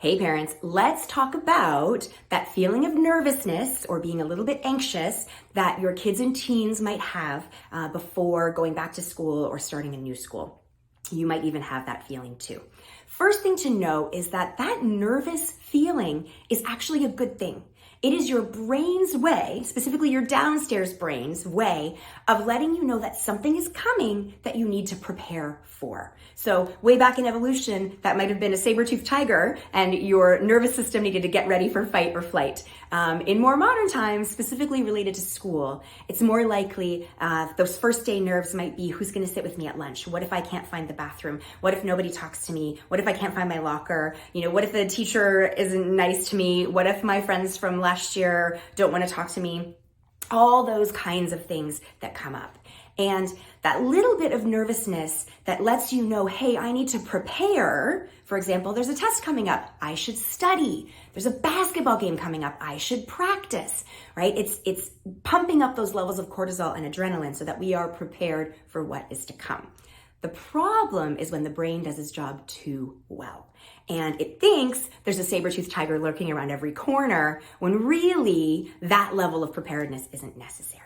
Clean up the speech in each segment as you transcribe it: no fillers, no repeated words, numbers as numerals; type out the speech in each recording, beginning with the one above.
Hey parents, let's talk about that feeling of nervousness or being a little bit anxious that your kids and teens might have before going back to school or starting a new school. You might even have that feeling too. First thing to know is that nervous feeling is actually a good thing. It is your brain's way, specifically your downstairs brain's way of letting you know that something is coming that you need to prepare for. So way back in evolution, that might have been a saber-toothed tiger and your nervous system needed to get ready for fight or flight. In more modern times, specifically related to school, it's more likely those first day nerves might be, who's gonna sit with me at lunch? What if I can't find the bathroom? What if nobody talks to me? What if I can't find my locker? What if the teacher isn't nice to me? What if my friends from last year don't want to talk to me? All those kinds of things that come up. And that little bit of nervousness that lets you know, hey, I need to prepare. For example, there's a test coming up. I should study. There's a basketball game coming up. I should practice, right? It's pumping up those levels of cortisol and adrenaline so that we are prepared for what is to come. The problem is when the brain does its job too well. And it thinks there's a saber-toothed tiger lurking around every corner when really that level of preparedness isn't necessary.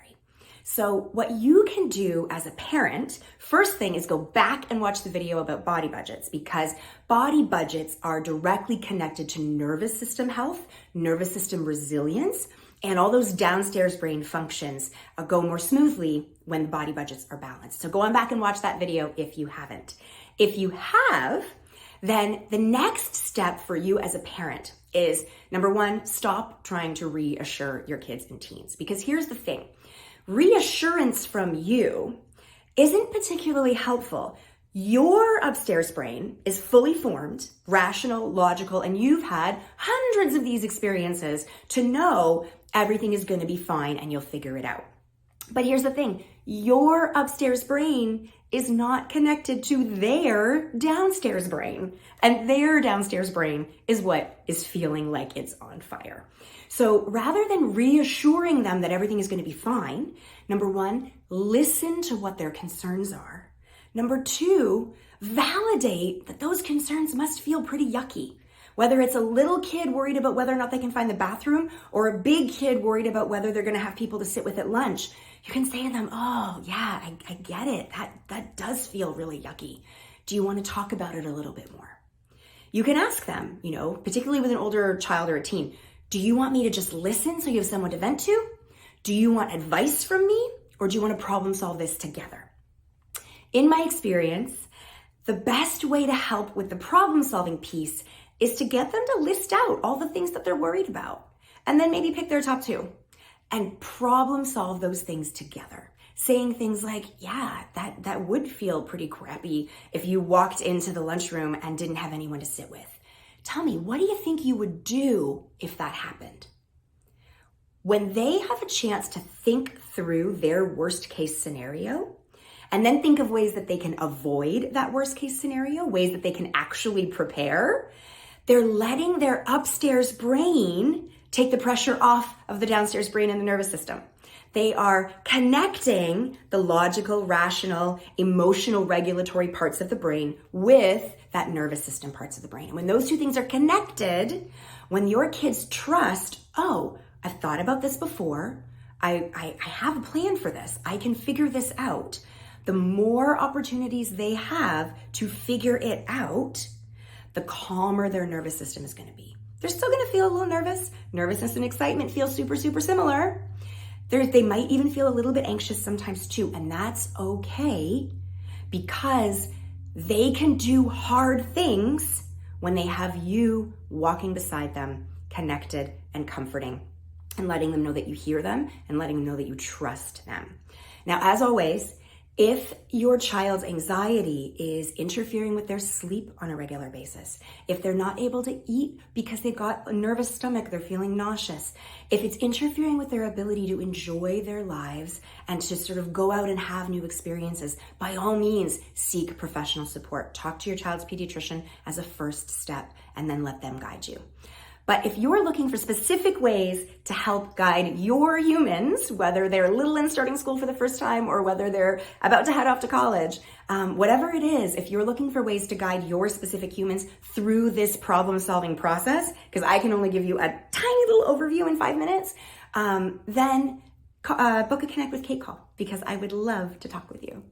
So what you can do as a parent, first thing is go back and watch the video about body budgets, because body budgets are directly connected to nervous system health, nervous system resilience, and all those downstairs brain functions go more smoothly when the body budgets are balanced. So go on back and watch that video if you haven't. If you have, then the next step for you as a parent is, number one, stop trying to reassure your kids and teens. Because here's the thing, reassurance from you isn't particularly helpful. Your upstairs brain is fully formed, rational, logical, and you've had hundreds of these experiences to know everything is going to be fine and you'll figure it out. But here's the thing, your upstairs brain is not connected to their downstairs brain. And their downstairs brain is what is feeling like it's on fire. So rather than reassuring them that everything is going to be fine, number one, listen to what their concerns are. Number two, validate that those concerns must feel pretty yucky. Whether it's a little kid worried about whether or not they can find the bathroom or a big kid worried about whether they're going to have people to sit with at lunch, you can say to them, oh yeah, I get it. That does feel really yucky. Do you want to talk about it a little bit more? You can ask them, particularly with an older child or a teen, do you want me to just listen so you have someone to vent to? Do you want advice from me? Or do you want to problem solve this together? In my experience, the best way to help with the problem solving piece is to get them to list out all the things that they're worried about, and then maybe pick their top two and problem solve those things together. Saying things like, yeah, that would feel pretty crappy if you walked into the lunchroom and didn't have anyone to sit with. Tell me, what do you think you would do if that happened? When they have a chance to think through their worst case scenario, and then think of ways that they can avoid that worst case scenario, ways that they can actually prepare, they're letting their upstairs brain take the pressure off of the downstairs brain and the nervous system. They are connecting the logical, rational, emotional, regulatory parts of the brain with that nervous system parts of the brain. And when those two things are connected, when your kids trust, oh, I've thought about this before, I have a plan for this, I can figure this out, the more opportunities they have to figure it out, the calmer their nervous system is going to be. They're still going to feel a little nervous. Nervousness and excitement feel super, super similar. They might even feel a little bit anxious sometimes too, and that's okay because they can do hard things when they have you walking beside them, connected and comforting, and letting them know that you hear them and letting them know that you trust them. Now, as always, if your child's anxiety is interfering with their sleep on a regular basis, if they're not able to eat because they've got a nervous stomach, they're feeling nauseous, if it's interfering with their ability to enjoy their lives and to sort of go out and have new experiences, by all means, seek professional support. Talk to your child's pediatrician as a first step and then let them guide you. But if you're looking for specific ways to help guide your humans, whether they're little and starting school for the first time or whether they're about to head off to college, whatever it is, if you're looking for ways to guide your specific humans through this problem-solving process, because I can only give you a tiny little overview in 5 minutes, then book a Connect with Kate call, because I would love to talk with you.